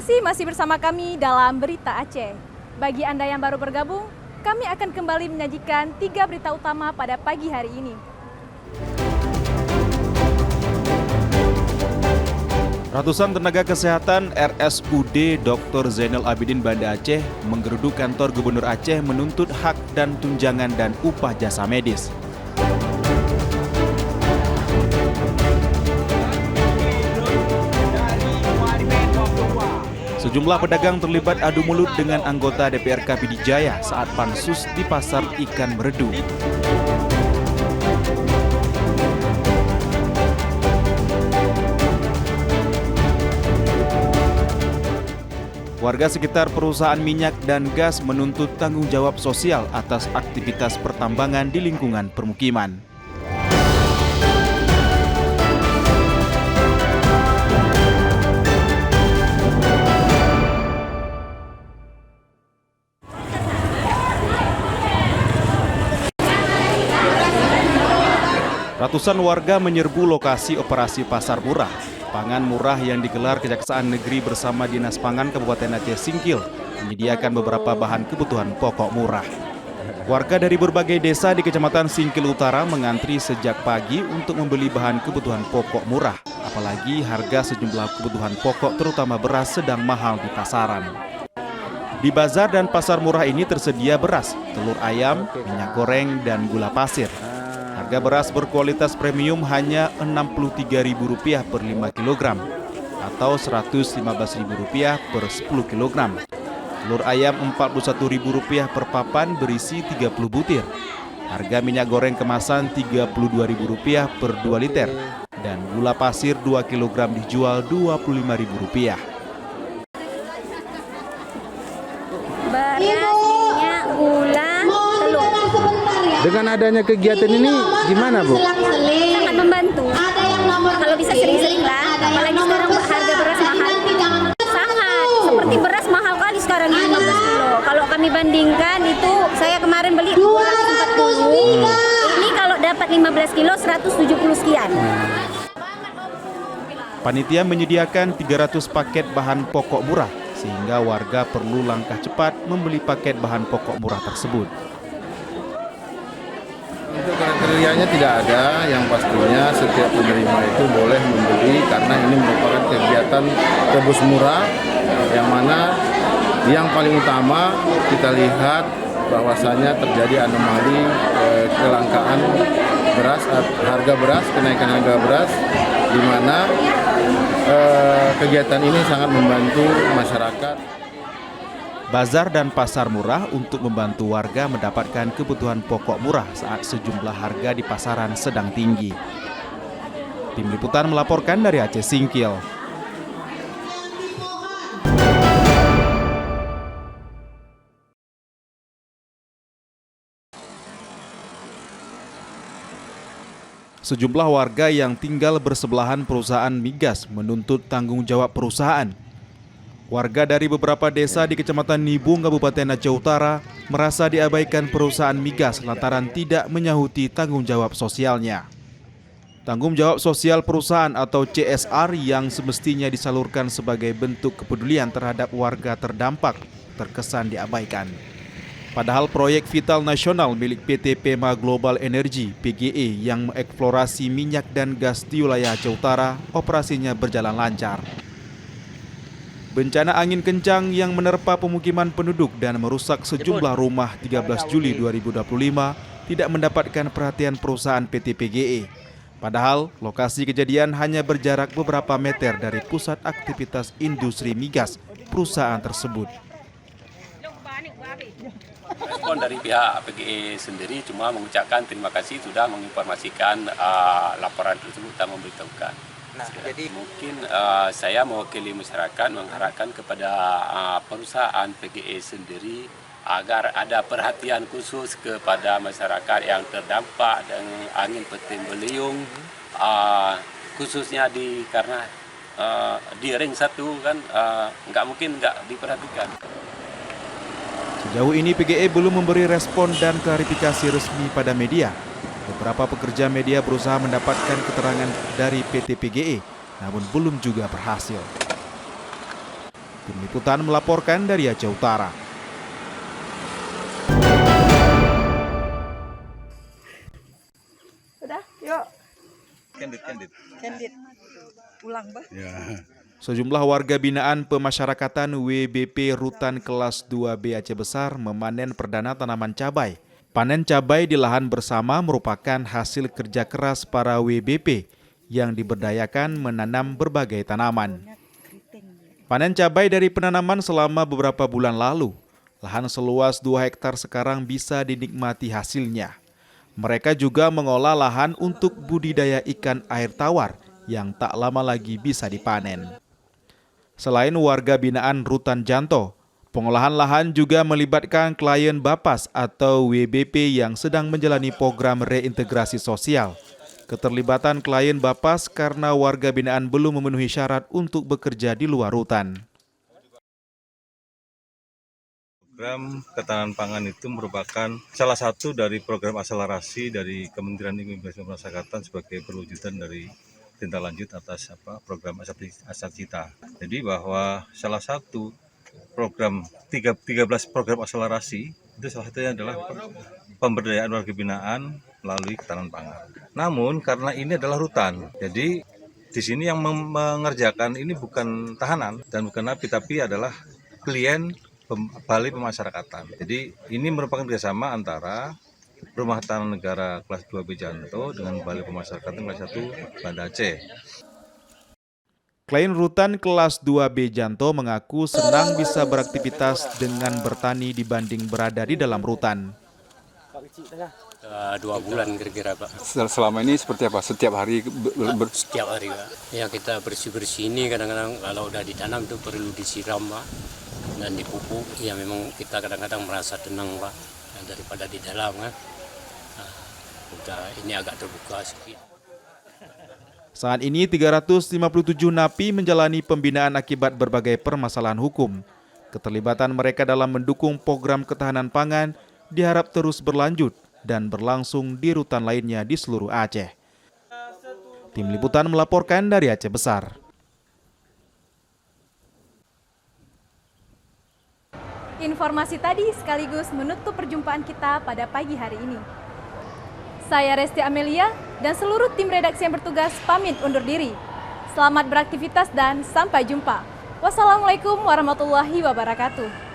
kasih masih bersama kami dalam Berita Aceh. Bagi Anda yang baru bergabung, kami akan kembali menyajikan 3 berita utama pada pagi hari ini. Ratusan tenaga kesehatan RSUD Dr. Zainal Abidin Banda Aceh menggeruduk kantor Gubernur Aceh menuntut hak dan tunjangan dan upah jasa medis. Sejumlah pedagang terlibat adu mulut dengan anggota DPRK Pidijaya saat pansus di pasar ikan Meredu. Warga sekitar perusahaan minyak dan gas menuntut tanggung jawab sosial atas aktivitas pertambangan di lingkungan permukiman. Ratusan warga menyerbu lokasi operasi pasar murah. Pangan murah yang digelar Kejaksaan Negeri bersama Dinas Pangan Kabupaten Aceh Singkil menyediakan beberapa bahan kebutuhan pokok murah. Warga dari berbagai desa di Kecamatan Singkil Utara mengantri sejak pagi untuk membeli bahan kebutuhan pokok murah. Apalagi harga sejumlah kebutuhan pokok terutama beras sedang mahal di pasaran. Di bazar dan pasar murah ini tersedia beras, telur ayam, minyak goreng, dan gula pasir. Harga beras berkualitas premium hanya Rp63.000 per 5 kg atau Rp115.000 per 10 kg. Telur ayam Rp41.000 per papan berisi 30 butir. Harga minyak goreng kemasan Rp32.000 per 2 liter dan gula pasir 2 kg dijual Rp25.000. Beras, minyak, gula, telur. Dengan adanya kegiatan ini gimana, Bu? Sangat membantu. Kalau bisa sering-sering lah, apalagi sekarang harga beras mahal. Sangat, seperti beras mahal kali sekarang ini 15 kilo. Kalau kami bandingkan itu, saya kemarin beli 240. Ini kalau dapat 15 kilo 170 sekian. Panitia menyediakan 300 paket bahan pokok murah, sehingga warga perlu langkah cepat membeli paket bahan pokok murah tersebut. Untuk kriterianya tidak ada, yang pastinya setiap penerima itu boleh membeli karena ini merupakan kegiatan tebus murah yang mana yang paling utama kita lihat bahwasanya terjadi anomali kelangkaan beras, harga beras, kenaikan harga beras di mana kegiatan ini sangat membantu masyarakat. Bazar dan pasar murah untuk membantu warga mendapatkan kebutuhan pokok murah saat sejumlah harga di pasaran sedang tinggi. Tim Liputan melaporkan dari Aceh Singkil. Sejumlah warga yang tinggal bersebelahan perusahaan migas menuntut tanggung jawab perusahaan. Warga dari beberapa desa di Kecamatan Nibung, Kabupaten Aceh Utara merasa diabaikan perusahaan migas lantaran tidak menyahuti tanggung jawab sosialnya. Tanggung jawab sosial perusahaan atau CSR yang semestinya disalurkan sebagai bentuk kepedulian terhadap warga terdampak terkesan diabaikan. Padahal proyek vital nasional milik PT Pema Global Energy (PGE) yang mengeksplorasi minyak dan gas di wilayah Aceh Utara operasinya berjalan lancar. Bencana angin kencang yang menerpa pemukiman penduduk dan merusak sejumlah rumah 13 Juli 2025 tidak mendapatkan perhatian perusahaan PT PGE. Padahal lokasi kejadian hanya berjarak beberapa meter dari pusat aktivitas industri migas perusahaan tersebut. Respon dari pihak PGE sendiri cuma mengucapkan terima kasih sudah menginformasikan laporan tersebut dan memberitahukan. Jadi mungkin saya mewakili masyarakat mengharapkan kepada perusahaan PGE sendiri agar ada perhatian khusus kepada masyarakat yang terdampak dengan angin puting beliung, khususnya karena di ring 1 kan nggak mungkin nggak diperhatikan. Sejauh ini PGE belum memberi respon dan klarifikasi resmi pada media. Beberapa pekerja media berusaha mendapatkan keterangan dari PT PGE, namun belum juga berhasil. Tim Liputan melaporkan dari Aceh Utara. Udah, yuk. Candid. Ulang, Bah. Ya. Sejumlah warga binaan pemasyarakatan WBP Rutan Kelas 2B Aceh Besar memanen perdana tanaman cabai. Panen cabai di lahan bersama merupakan hasil kerja keras para WBP yang diberdayakan menanam berbagai tanaman. Panen cabai dari penanaman selama beberapa bulan lalu. Lahan seluas 2 hektar sekarang bisa dinikmati hasilnya. Mereka juga mengolah lahan untuk budidaya ikan air tawar yang tak lama lagi bisa dipanen. Selain warga binaan Rutan Janto, pengolahan lahan juga melibatkan klien Bapas atau WBP yang sedang menjalani program reintegrasi sosial. Keterlibatan klien Bapas karena warga binaan belum memenuhi syarat untuk bekerja di luar rutan. Program ketahanan pangan itu merupakan salah satu dari program akselerasi dari Kementerian Imigrasi dan Pemasyarakatan sebagai perwujudan dari tindak lanjut atas program Asal Cita. Jadi bahwa salah satu program 13 program akselerasi itu salah satunya adalah pemberdayaan warga binaan melalui ketahanan pangan. Namun karena ini adalah rutan, jadi di sini yang mengerjakan ini bukan tahanan dan bukan napi, tapi adalah klien Balai Pemasyarakatan. Jadi ini merupakan kerjasama antara Rumah Tahanan Negara Kelas 2B Janto dengan Balai Pemasyarakatan Kelas 1 Banda Aceh. Klien rutan Kelas 2B Janto mengaku senang bisa beraktivitas dengan bertani dibanding berada di dalam rutan. 2 bulan kira-kira, Pak. Selama ini seperti apa? Setiap hari? Setiap hari, Pak. Ya kita bersih-bersih ini kadang-kadang kalau udah ditanam itu perlu disiram, Pak. Dan dipupuk, ya memang kita kadang-kadang merasa tenang, Pak. Daripada di dalam kan. Nah, udah ini agak terbuka sedikit. Saat ini 357 napi menjalani pembinaan akibat berbagai permasalahan hukum. Keterlibatan mereka dalam mendukung program ketahanan pangan diharap terus berlanjut dan berlangsung di rutan lainnya di seluruh Aceh. Tim Liputan melaporkan dari Aceh Besar. Informasi tadi sekaligus menutup perjumpaan kita pada pagi hari ini. Saya Resti Amelia dan seluruh tim redaksi yang bertugas pamit undur diri. Selamat beraktivitas dan sampai jumpa. Wassalamualaikum warahmatullahi wabarakatuh.